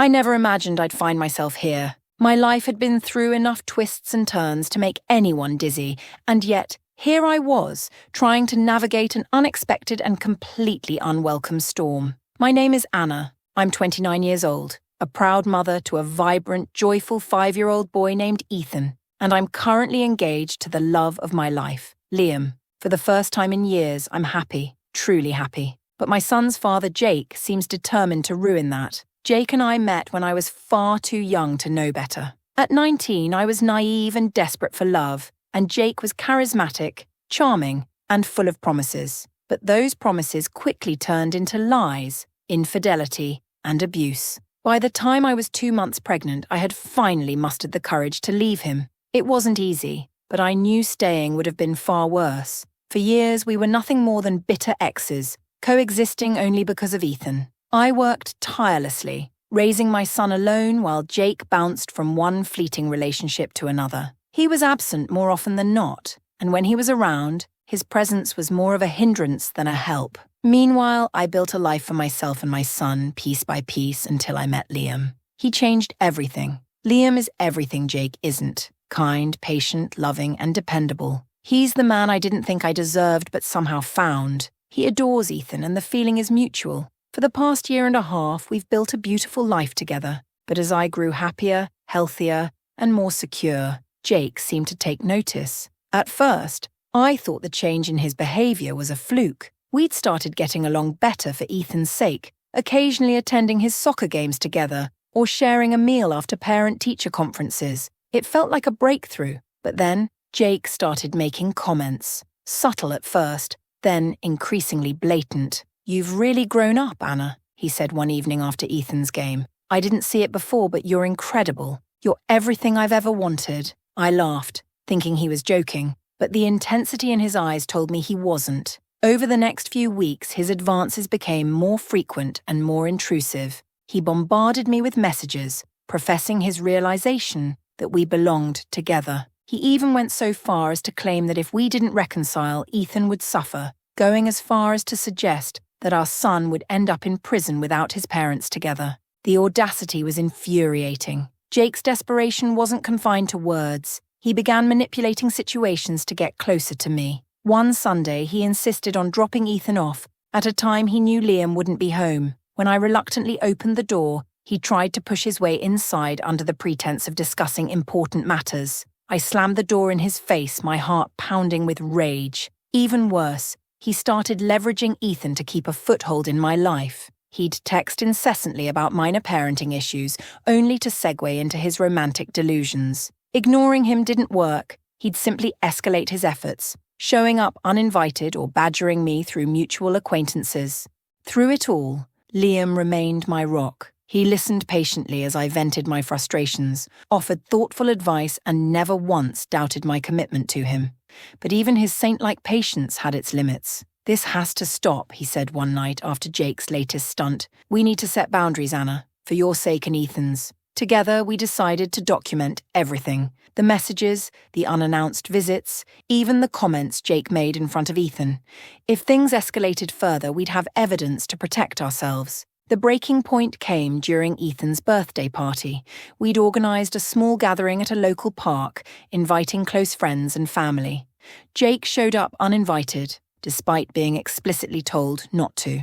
I never imagined I'd find myself here. My life had been through enough twists and turns to make anyone dizzy, and yet here I was, trying to navigate an unexpected and completely unwelcome storm. My name is Anna. I'm 29 years old, a proud mother to a vibrant, joyful 5-year-old boy named Ethan, and I'm currently engaged to the love of my life, Liam. For the first time in years, I'm happy, truly happy. But my son's father, Jake, seems determined to ruin that. Jake and I met when I was far too young to know better. At 19, I was naive and desperate for love, and Jake was charismatic, charming, and full of promises. But those promises quickly turned into lies, infidelity, and abuse. By the time I was 2 months pregnant, I had finally mustered the courage to leave him. It wasn't easy, but I knew staying would have been far worse. For years, we were nothing more than bitter exes, coexisting only because of Ethan. I worked tirelessly, raising my son alone while Jake bounced from one fleeting relationship to another. He was absent more often than not, and when he was around, his presence was more of a hindrance than a help. Meanwhile, I built a life for myself and my son, piece by piece, until I met Liam. He changed everything. Liam is everything Jake isn't. Kind, patient, loving, and dependable. He's the man I didn't think I deserved but somehow found. He adores Ethan and the feeling is mutual. For the past 1.5 years, we've built a beautiful life together. But as I grew happier, healthier, and more secure, Jake seemed to take notice. At first, I thought the change in his behavior was a fluke. We'd started getting along better for Ethan's sake, occasionally attending his soccer games together or sharing a meal after parent-teacher conferences. It felt like a breakthrough, but then Jake started making comments. Subtle at first, then increasingly blatant. "You've really grown up, Anna," he said one evening after Ethan's game. "I didn't see it before, but you're incredible. You're everything I've ever wanted." I laughed, thinking he was joking, but the intensity in his eyes told me he wasn't. Over the next few weeks, his advances became more frequent and more intrusive. He bombarded me with messages, professing his realization that we belonged together. He even went so far as to claim that if we didn't reconcile, Ethan would suffer, going as far as to suggest that our son would end up in prison without his parents together. The audacity was infuriating. Jake's desperation wasn't confined to words. He began manipulating situations to get closer to me. One Sunday, he insisted on dropping Ethan off at a time he knew Liam wouldn't be home. When I reluctantly opened the door, he tried to push his way inside under the pretense of discussing important matters. I slammed the door in his face, my heart pounding with rage. Even worse, he started leveraging Ethan to keep a foothold in my life. He'd text incessantly about minor parenting issues, only to segue into his romantic delusions. Ignoring him didn't work. He'd simply escalate his efforts, showing up uninvited or badgering me through mutual acquaintances. Through it all, Liam remained my rock. He listened patiently as I vented my frustrations, offered thoughtful advice, and never once doubted my commitment to him. But even his saint-like patience had its limits. "This has to stop," he said one night after Jake's latest stunt. "We need to set boundaries, Anna, for your sake and Ethan's." Together, we decided to document everything. The messages, the unannounced visits, even the comments Jake made in front of Ethan. If things escalated further, we'd have evidence to protect ourselves. The breaking point came during Ethan's birthday party. We'd organised a small gathering at a local park, inviting close friends and family. Jake showed up uninvited, despite being explicitly told not to.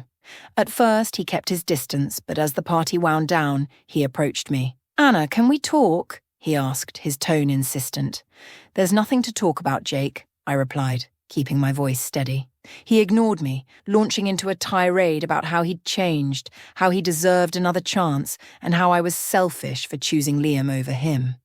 At first, he kept his distance, but as the party wound down, he approached me. "Anna, can we talk?" he asked, his tone insistent. "There's nothing to talk about, Jake," I replied, keeping my voice steady. He ignored me, launching into a tirade about how he'd changed, how he deserved another chance, and how I was selfish for choosing Liam over him.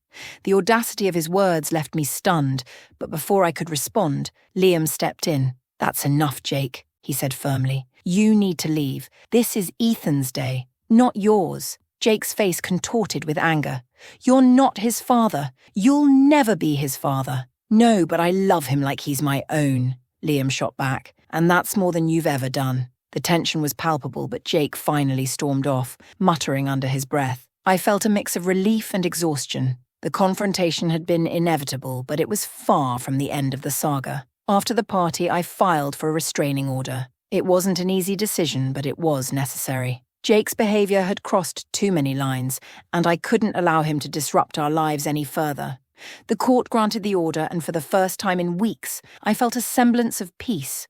The audacity of his words left me stunned, but before I could respond, Liam stepped in. "That's enough, Jake," he said firmly. "You need to leave. This is Ethan's day, not yours." Jake's face contorted with anger. "You're not his father. You'll never be his father." "No, but I love him like he's my own," Liam shot back. "And that's more than you've ever done." The tension was palpable, but Jake finally stormed off, muttering under his breath. I felt a mix of relief and exhaustion. The confrontation had been inevitable, but it was far from the end of the saga. After the party, I filed for a restraining order. It wasn't an easy decision, but it was necessary. Jake's behavior had crossed too many lines, and I couldn't allow him to disrupt our lives any further. The court granted the order, and for the first time in weeks, I felt a semblance of peace.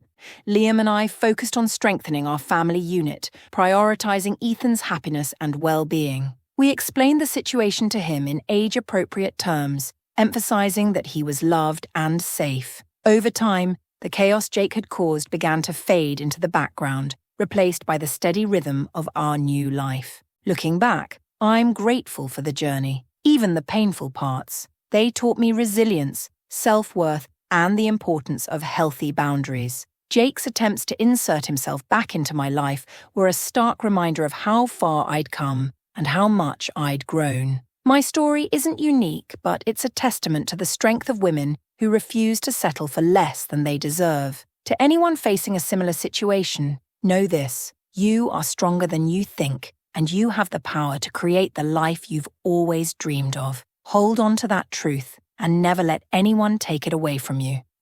Liam and I focused on strengthening our family unit, prioritizing Ethan's happiness and well-being. We explained the situation to him in age-appropriate terms, emphasizing that he was loved and safe. Over time, the chaos Jake had caused began to fade into the background, replaced by the steady rhythm of our new life. Looking back, I'm grateful for the journey, even the painful parts. They taught me resilience, self-worth, and the importance of healthy boundaries. Jake's attempts to insert himself back into my life were a stark reminder of how far I'd come and how much I'd grown. My story isn't unique, but it's a testament to the strength of women who refuse to settle for less than they deserve. To anyone facing a similar situation, know this: you are stronger than you think, and you have the power to create the life you've always dreamed of. Hold on to that truth and never let anyone take it away from you.